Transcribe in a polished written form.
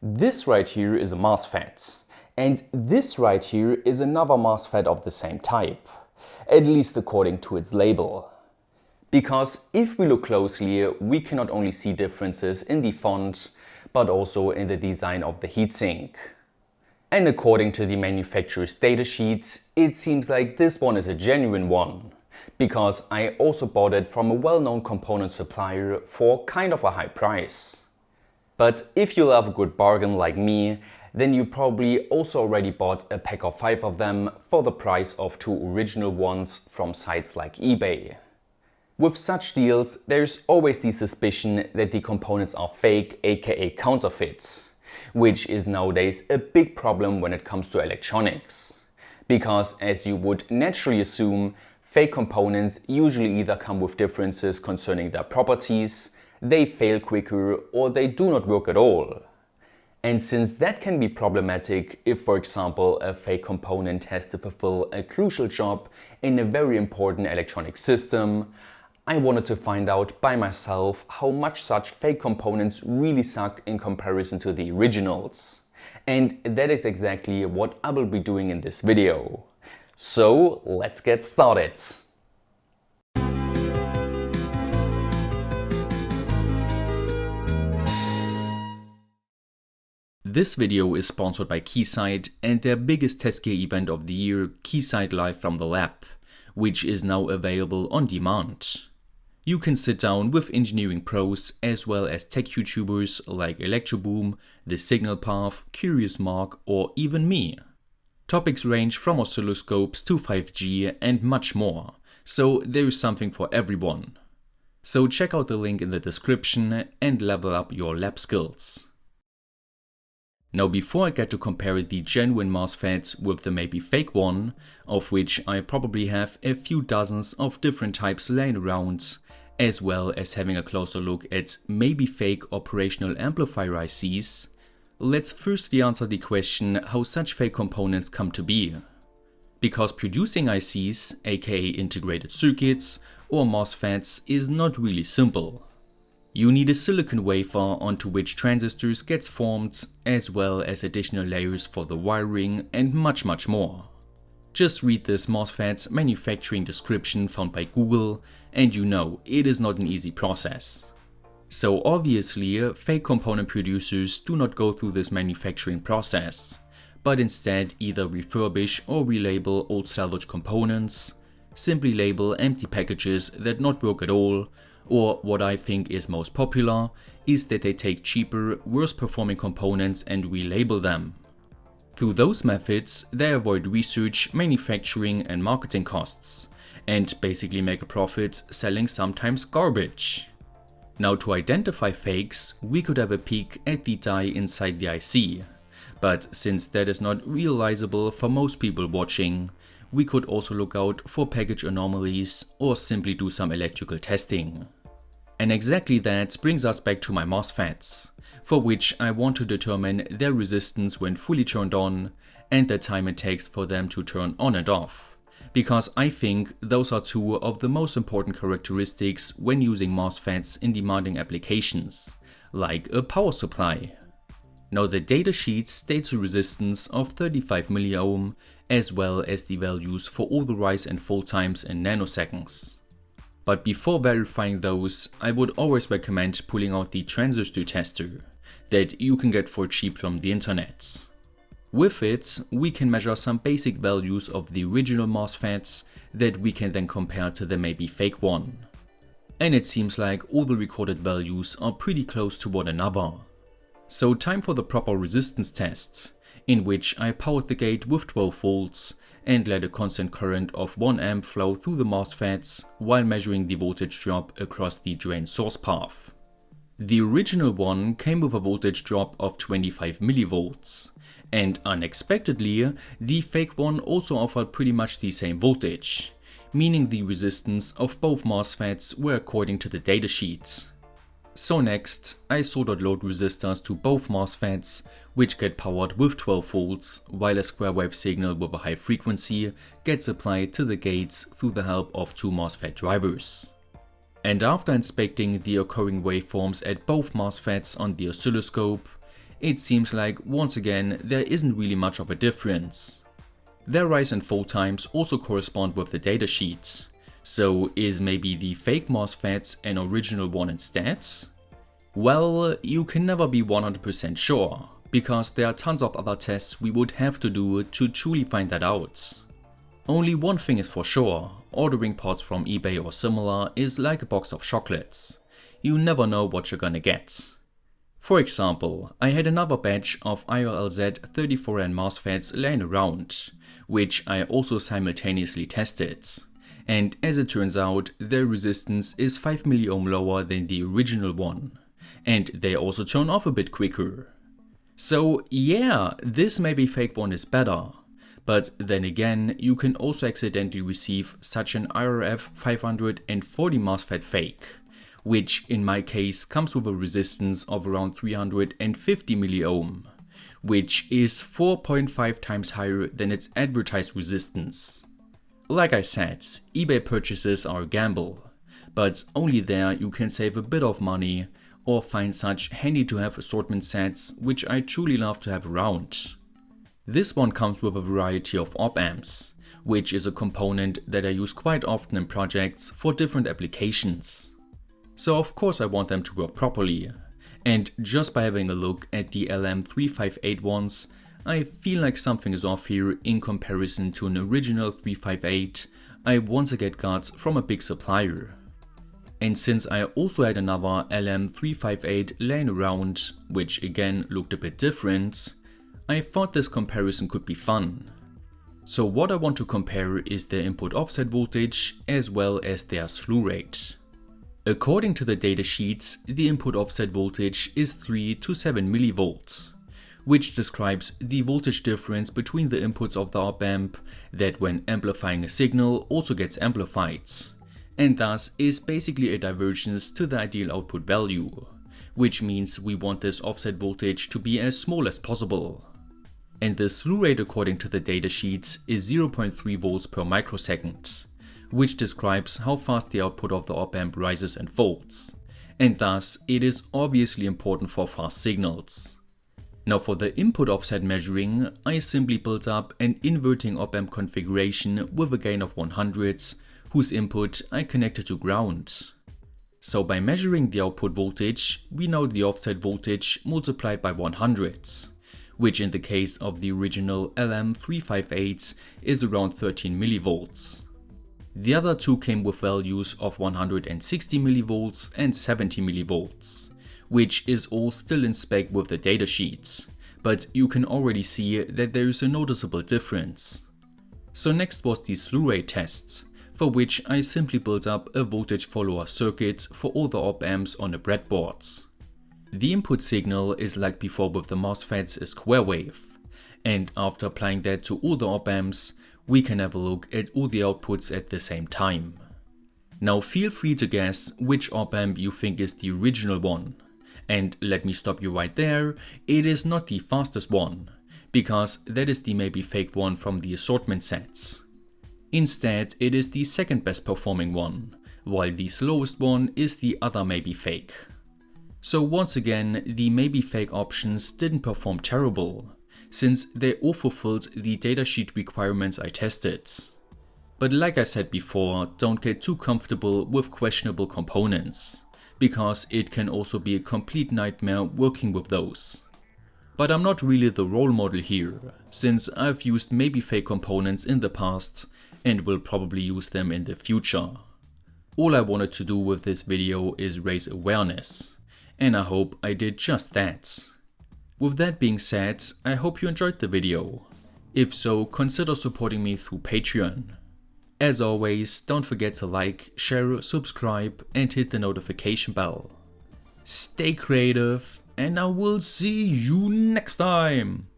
This right here is a MOSFET, and this right here is another MOSFET of the same type, at least according to its label. Because if we look closely, we can not only see differences in the font, but also in the design of the heatsink. And according to the manufacturer's datasheets, it seems like this one is a genuine one, because I also bought it from a well-known component supplier for kind of a high price. But if you love a good bargain like me, then you probably also already bought a pack of 5 of them for the price of 2 original ones from sites like eBay. With such deals, there's always the suspicion that the components are fake, aka counterfeits, which is nowadays a big problem when it comes to electronics. Because as you would naturally assume, fake components usually either come with differences concerning their properties, they fail quicker, or they do not work at all. And since that can be problematic if, for example, a fake component has to fulfill a crucial job in a very important electronic system, I wanted to find out by myself how much such fake components really suck in comparison to the originals. And that is exactly what I will be doing in this video. So let's get started. This video is sponsored by Keysight and their biggest test gear event of the year, Keysight Live from the Lab, which is now available on demand. You can sit down with engineering pros as well as tech YouTubers like Electroboom, The Signal Path, Curious Mark, or even me. Topics range from oscilloscopes to 5G and much more, so there is something for everyone. So check out the link in the description and level up your lab skills. Now before I get to compare the genuine MOSFETs with the maybe fake one, of which I probably have a few dozens of different types laying around, as well as having a closer look at maybe fake operational amplifier ICs, let's firstly answer the question how such fake components come to be. Because producing ICs, aka integrated circuits, or MOSFETs is not really simple. You need a silicon wafer onto which transistors gets formed, as well as additional layers for the wiring and much more. Just read this MOSFET manufacturing description found by Google and you know it is not an easy process. So obviously, fake component producers do not go through this manufacturing process, but instead either refurbish or relabel old salvage components, simply label empty packages that not work at all, or what I think is most popular is that they take cheaper, worse performing components and relabel them. Through those methods, they avoid research, manufacturing and marketing costs, and basically make a profit selling sometimes garbage. Now to identify fakes, we could have a peek at the die inside the IC, but since that is not realizable for most people watching, we could also look out for package anomalies or simply do some electrical testing. And exactly that brings us back to my MOSFETs, for which I want to determine their resistance when fully turned on and the time it takes for them to turn on and off, because I think those are two of the most important characteristics when using MOSFETs in demanding applications, like a power supply. Now the datasheet states a resistance of 35 milliohm as well as the values for all the rise and fall times in nanoseconds. But before verifying those, I would always recommend pulling out the transistor tester that you can get for cheap from the internet. With it, we can measure some basic values of the original MOSFETs that we can then compare to the maybe fake one. And it seems like all the recorded values are pretty close to one another. So time for the proper resistance test, in which I powered the gate with 12 volts and let a constant current of 1 amp flow through the MOSFETs while measuring the voltage drop across the drain source path. The original one came with a voltage drop of 25 millivolts, and unexpectedly, the fake one also offered pretty much the same voltage, meaning the resistance of both MOSFETs were according to the datasheet. So next, I soldered load resistors to both MOSFETs, which get powered with 12 volts, while a square wave signal with a high frequency gets applied to the gates through the help of 2 MOSFET drivers. And after inspecting the occurring waveforms at both MOSFETs on the oscilloscope, it seems like once again there isn't really much of a difference. Their rise and fall times also correspond with the datasheet. So is maybe the fake MOSFET an original one instead? Well, you can never be 100% sure, because there are tons of other tests we would have to do to truly find that out. Only one thing is for sure, ordering parts from eBay or similar is like a box of chocolates. You never know what you're gonna get. For example, I had another batch of IRLZ 34N MOSFETs laying around, which I also simultaneously tested. And as it turns out, their resistance is 5 milliohm lower than the original one. And they also turn off a bit quicker. So yeah, this maybe fake one is better. But then again, you can also accidentally receive such an IRF 540 MOSFET fake, which in my case comes with a resistance of around 350 milliohm, which is 4.5 times higher than its advertised resistance. Like I said, eBay purchases are a gamble, but only there you can save a bit of money or find such handy to have assortment sets which I truly love to have around. This one comes with a variety of OpAmps, which is a component that I use quite often in projects for different applications. So of course I want them to work properly, and just by having a look at the LM358 ones, I feel like something is off here in comparison to an original 358 I once again got from a big supplier. And since I also had another LM358 laying around, which again looked a bit different, I thought this comparison could be fun. So what I want to compare is their input offset voltage as well as their slew rate. According to the datasheets, the input offset voltage is 3 to 7 millivolts, which describes the voltage difference between the inputs of the OpAmp that when amplifying a signal also gets amplified, and thus is basically a divergence to the ideal output value, which means we want this offset voltage to be as small as possible. And the slew rate according to the datasheets is 0.3 volts per microsecond, which describes how fast the output of the OpAmp rises and falls, and thus it is obviously important for fast signals. Now for the input offset measuring, I simply built up an inverting OpAmp configuration with a gain of 100, whose input I connected to ground. So by measuring the output voltage, we know the offset voltage multiplied by 100, which in the case of the original LM358 is around 13 millivolts. The other two came with values of 160 millivolts and 70 millivolts, which is all still in spec with the datasheets, but you can already see that there is a noticeable difference. So next was the slew rate test, for which I simply built up a voltage follower circuit for all the op-amps on a breadboard. The input signal is like before with the MOSFETs a square wave, and after applying that to all the op-amps, we can have a look at all the outputs at the same time. Now feel free to guess which op-amp you think is the original one. And let me stop you right there, it is not the fastest one, because that is the maybe fake one from the assortment sets. Instead, it is the second best performing one, while the slowest one is the other maybe fake. So once again, the maybe fake options didn't perform terrible, since they all fulfilled the datasheet requirements I tested. But like I said before, don't get too comfortable with questionable components, because it can also be a complete nightmare working with those. But I'm not really the role model here, since I've used maybe fake components in the past and will probably use them in the future. All I wanted to do with this video is raise awareness, and I hope I did just that. With that being said, I hope you enjoyed the video. If so, consider supporting me through Patreon. As always, don't forget to like, share, subscribe and hit the notification bell. Stay creative, and I will see you next time!